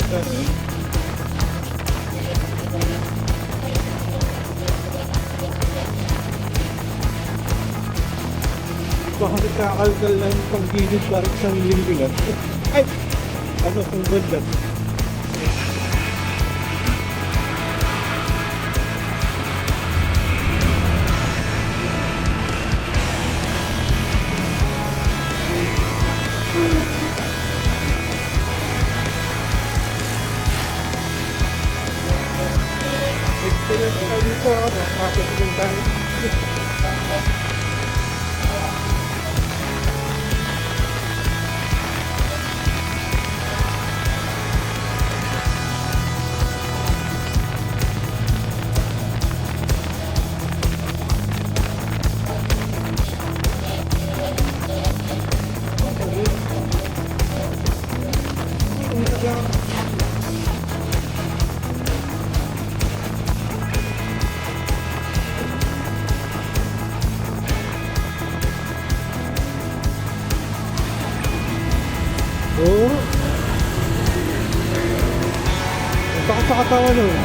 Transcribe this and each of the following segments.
Baka nagkakalkal lang yung panggilid parang isang linggo lang. Ay! Ano kung banda? Excellent ka dito ako. Kapit din tayo. Oo. Takot sa katawan nun.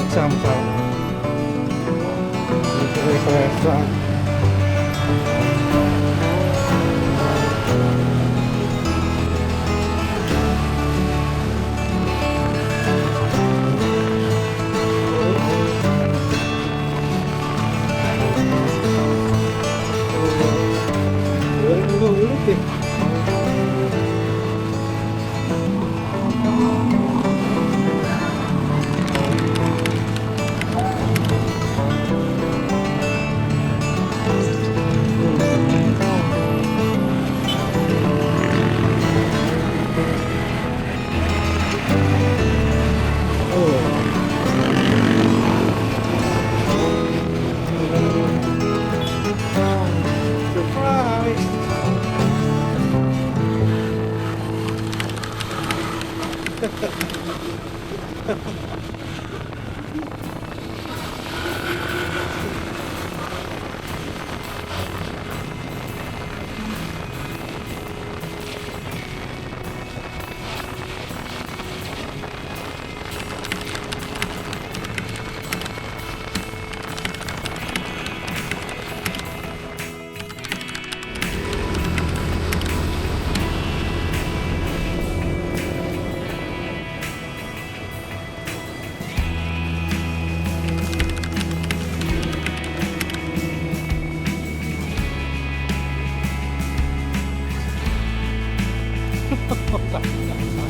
Samsung. Dito rin sa restaurant. Ulit eh.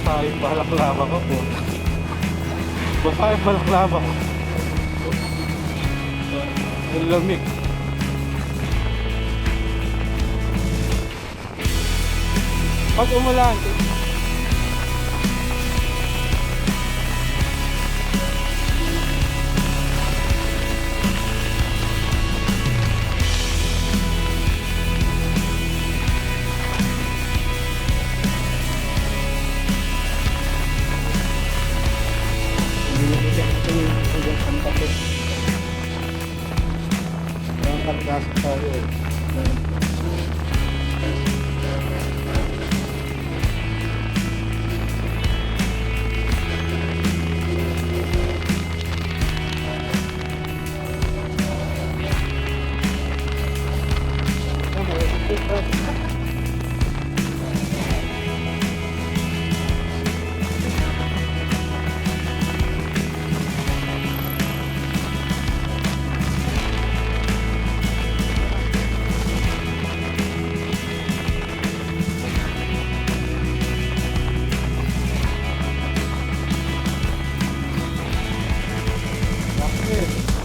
Basa yung balaklava ko po. Basa yung balaklava ko. Ang lamig. Pag umulan, hanggang Santa Fe. Nakakargasok tayo eh.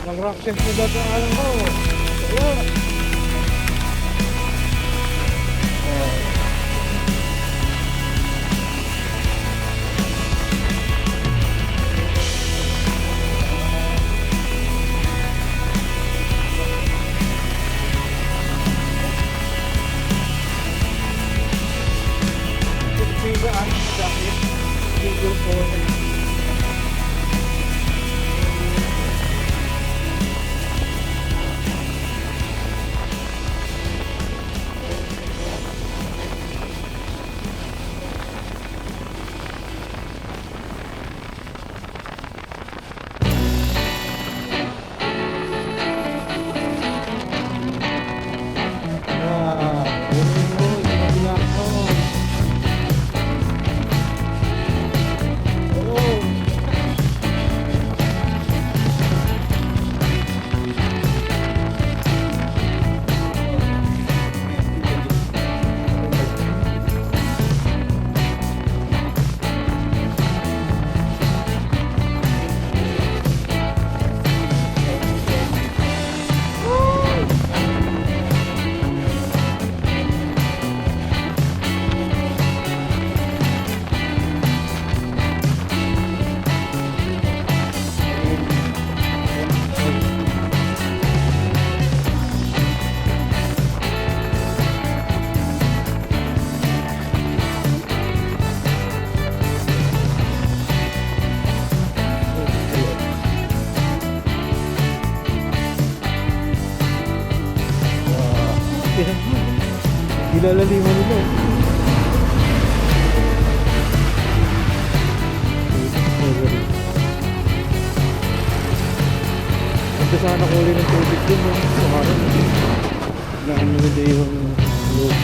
Nag-rock set na dadaanan ko. Kaya. Pagpigaan sa akin. Figure 4. Nilalaliman nito. Ito sana kulay ng tubig dun, no? Sa kanan. Naanong yung loob.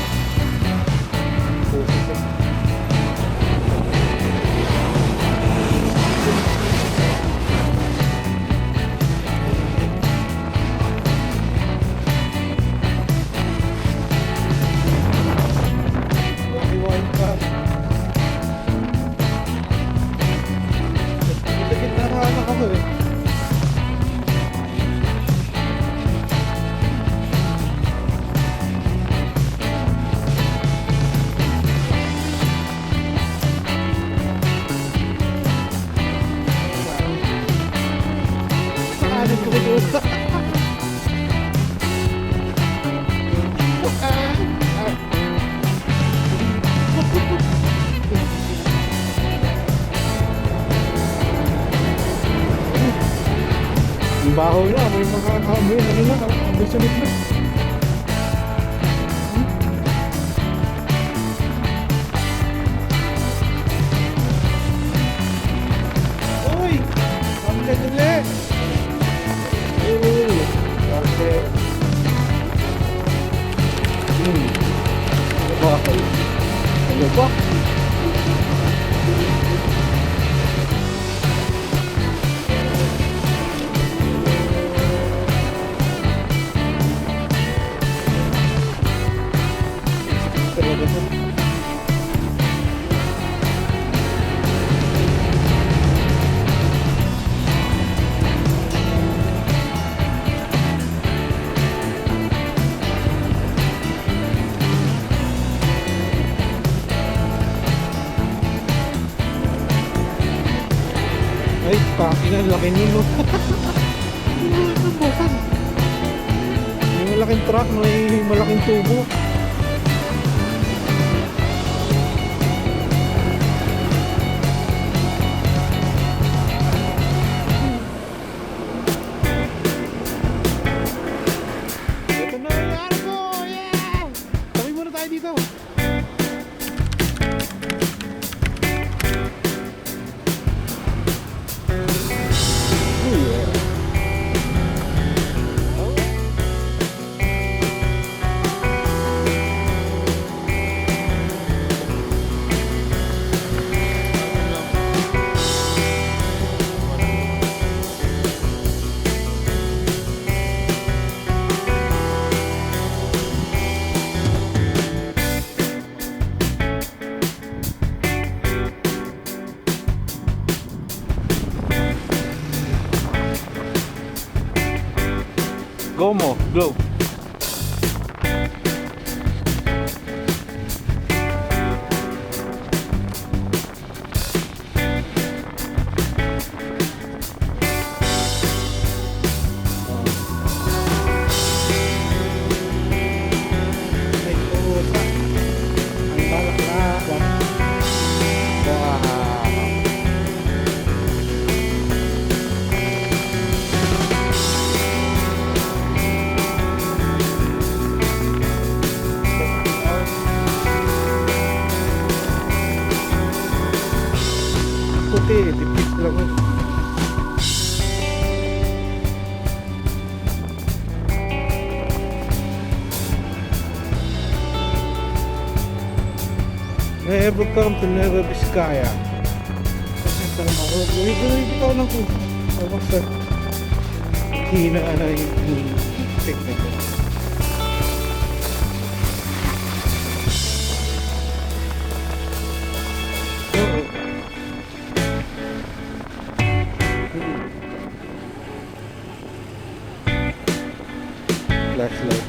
Ang baho na, may mga kaamoy, ano na, ang sunod na. Uy! Kami na dali! Uy! Kasi... Ano ba? Ay, pakinan, laki nilo. May malaking truck, may malaking tubo. Oh yeah. Go mo, go. Ay, puta. Ang balak-lakan. Wow. Puti, tipis lang. Never come to Nueva Vizcaya. Kasi parang ako, hindi ko lang kung sa hina na yung technique. Flashlight.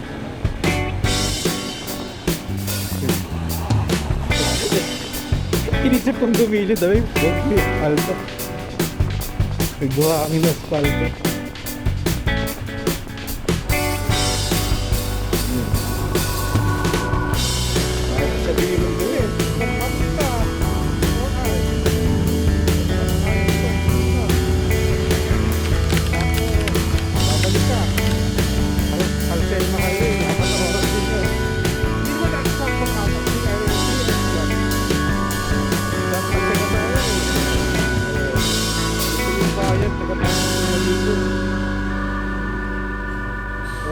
Inisip kong gumilid ay alto. Nagbuhangin na asfalto. Ay, sabihin mong gawin. Magpapita. Babalik ka. Alcel mahal eh. Apat na oras din yun. Hindi mo na-stop kung apat.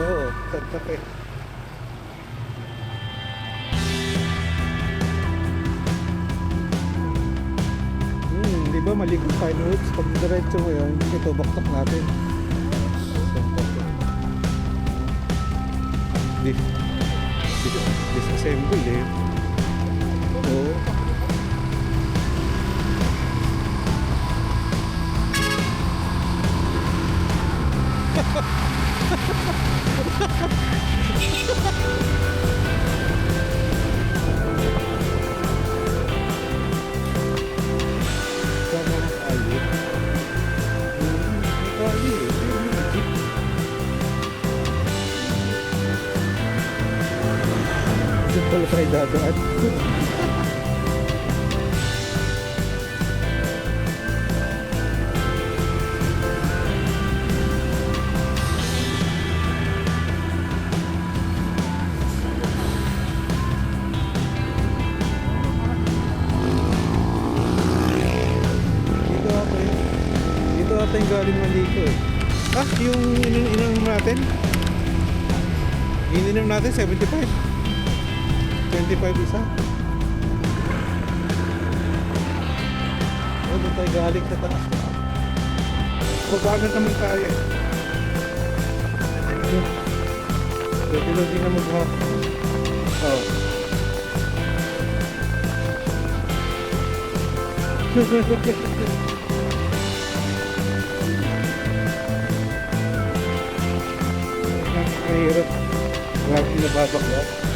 Oo, Santa Fe. Di ba maligo tayo notes? Pag diretso mo yun, ito baktak natin. Santa Fe. Disassemble eh. Oo. Pala tayo dadaan. Dito ata yung galing Manliko eh. Ah, yung ininom natin? Yung ininom natin 75. 25 isa. Oh, doon tayo galing sa taas. Mabagal naman tayo eh. Pwede lang din na magbuha. Oh. Mahirap. Grabe na babakla.